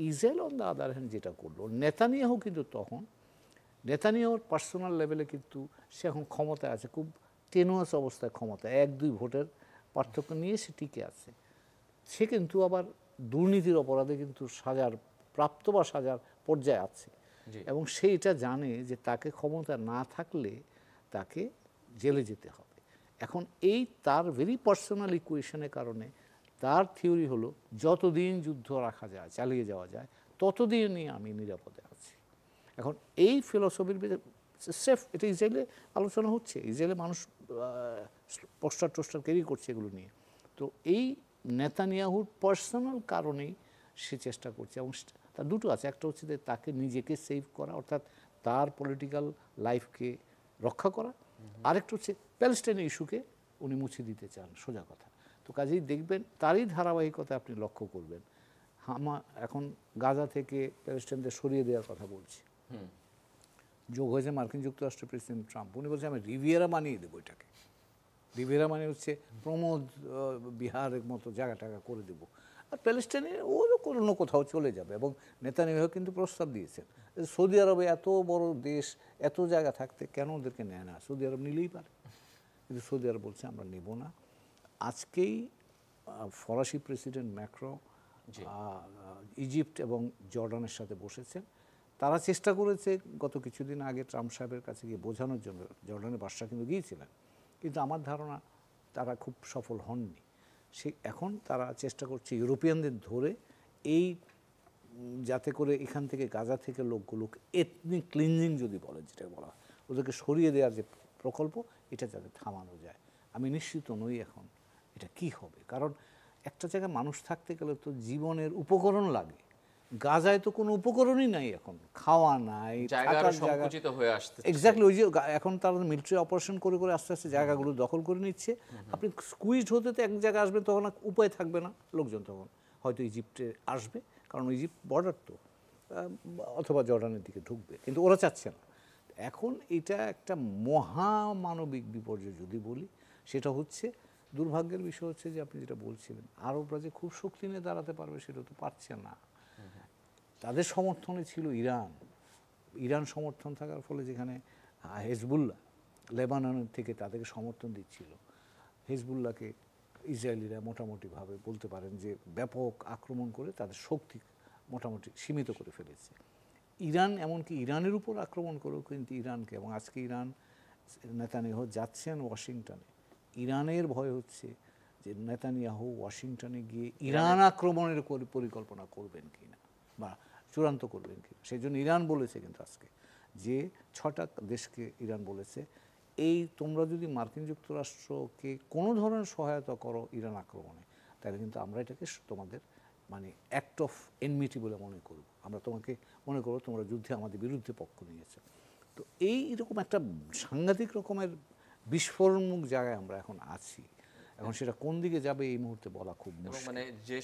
Israel on the other hand যেটা করলো, Netanyahu কিন্তু তখন নেতানিয়াহুর পার্সোনাল লেভেলে কিন্তু সে এখন ক্ষমতায় আছে, খুব টেনুয়াস অবস্থায় ক্ষমতায়, 1-2 ভোটের পার্থক্য নিয়ে সে টিকে আছে। সে কিন্তু আবার দুর্নীতির অপরাধে কিন্তু সাজার প্রাপ্ত বা সাজার পর্যায়ে আছে, এবং সে এটা জানে যে তাকে ক্ষমতা না থাকলে তাকে জেলে যেতে হবে। এখন এই তার ভেরি পার্সোনাল ইকুয়েশনের কারণে তার থিওরি হলো যতদিন যুদ্ধ রাখা যায়, চালিয়ে যাওয়া যায়, ততদিনই আমি নিরাপদে আছি। এখন এই ফিলসফির সেফ, এটা ইসরায়েলে আলোচনা হচ্ছে, ইসরায়েলে মানুষ পোস্টার টোস্টার ক্যারি করছে এগুলো নিয়ে। তো এই নেতানিয়াহুর পার্সোনাল কারণেই সে চেষ্টা করছে, এবং তার দুটো আছে, একটা হচ্ছে যে তাকে নিজেকে সেভ করা, অর্থাৎ তার পলিটিক্যাল লাইফকে রক্ষা করা, আরেকটা হচ্ছে প্যালেস্টাইনের ইস্যুকে উনি মুছে দিতে চান, সোজা কথা। তো কাজেই দেখবেন তারই ধারাবাহিকতা আপনি লক্ষ্য করবেন। এখন গাজা থেকে প্যালেস্টাইনদের সরিয়ে দেওয়ার কথা বলছি, যোগ হয়েছে মার্কিন যুক্তরাষ্ট্রের প্রেসিডেন্ট ট্রাম্প। উনি বলছে আমি রিভিয়েরা বানিয়ে দেবো এটাকে, রিভিয়েরা মানে হচ্ছে প্রমোদ বিহারের মতো জায়গা টাগা করে দেবো, আর প্যালেস্টাইনে ওরও কোনো কোথাও চলে যাবে। এবং নেতানিয়াহু কিন্তু প্রস্তাব দিয়েছেন সৌদি আরবে এত বড় দেশ, এত জায়গা থাকতে কেন ওদেরকে নেয় না, সৌদি আরব নিলেই পারে, কিন্তু সৌদি আরব বলছে আমরা নেব না। আজকেই ফরাসি প্রেসিডেন্ট ম্যাক্রো ইজিপ্ট এবং জর্ডানের সাথে বসেছেন। তারা চেষ্টা করেছে গত কিছুদিন আগে ট্রাম্প সাহেবের কাছে গিয়ে বোঝানোর জন্য, জর্ডানের বাদশা কিন্তু গিয়েছিলেন, কিন্তু আমার ধারণা তারা খুব সফল হননি। এখন তারা চেষ্টা করছে ইউরোপিয়ানদের ধরে এই যাতে করে এখান থেকে গাজা থেকে লোকগুলোকে এথনিক ক্লিনজিং যদি বলেন, যেটা বলা হয়, ওদেরকে সরিয়ে দেওয়ার যে প্রকল্প, এটা যাতে থামানো যায়। আমি নিশ্চিত নই এখন এটা কি হবে, কারণ একটা জায়গায় মানুষ থাকতে গেলে তো জীবনের উপকরণ লাগে। গাজায় তো কোনো উপকরণই নাই, এখন খাওয়া নাই, থাকার জায়গা হয়ে আসছে। এক্স্যাক্টলি ওই যে এখন তারা মিলিটারি অপারেশন করে করে আস্তে আস্তে জায়গাগুলো দখল করে নিচ্ছে। আপনি স্কুইজড হতে তো এক জায়গায় আসবেন, তখন উপায় থাকবে না, লোকজন তখন হয়তো ইজিপ্টে আসবে, কারণ ইজিপ্ট বর্ডার তো, অথবা জর্ডানের দিকে ঢুকবে, কিন্তু ওরা চাচ্ছে না। এখন এটা একটা মহামানবিক বিপর্যয় যদি বলি, সেটা হচ্ছে দুর্ভাগ্যের বিষয় হচ্ছে যে আপনি যেটা বলছিলেন, আরবরা যে খুব শক্তি নিয়ে দাঁড়াতে পারবে সেটা তো পারছে না। তাদের সমর্থনে ছিল ইরান, ইরান সমর্থন থাকার ফলে যেখানে হেজবুল্লাহ লেবাননের থেকে তাদেরকে সমর্থন দিচ্ছিল, হেজবুল্লাহকে ইসরায়েলিরা মোটামুটিভাবে বলতে পারেন যে ব্যাপক আক্রমণ করে তাদের শক্তি মোটামুটি সীমিত করে ফেলেছে। ইরান এমনকি ইরানের উপর আক্রমণ করেও কিন্তু ইরানকে, এবং আজকে ইরান নেতানিয়াহু যাচ্ছেন ওয়াশিংটনে, ইরানের ভয় হচ্ছে যে নেতানিয়াহু ওয়াশিংটনে গিয়ে ইরান আক্রমণের পরিকল্পনা করবেন কিনা বা চূড়ান্ত করবেন কিনা। সেই জন্য ইরান বলেছে কিন্তু আজকে যে 6টা দেশকে ইরান বলেছে, এই তোমরা যদি মার্কিন যুক্তরাষ্ট্রকে কোনো ধরনের সহায়তা করো ইরান আক্রমণে, তাহলে কিন্তু আমরা এটাকে তোমাদের মানে অ্যাক্ট অফ এনমিটি বলে মনে করব, আমরা তোমাকে মনে করো তোমরা যুদ্ধে আমাদের বিরুদ্ধে পক্ষ নিয়েছো। তো এইরকম একটা সাংঘাতিক রকমের বিস্ফোরণমুখ জায়গায় আমরা এখন আছি। এখন সেটা কোন দিকে যাবে এই মুহূর্তে বলা খুব মুশকিল। মানে যে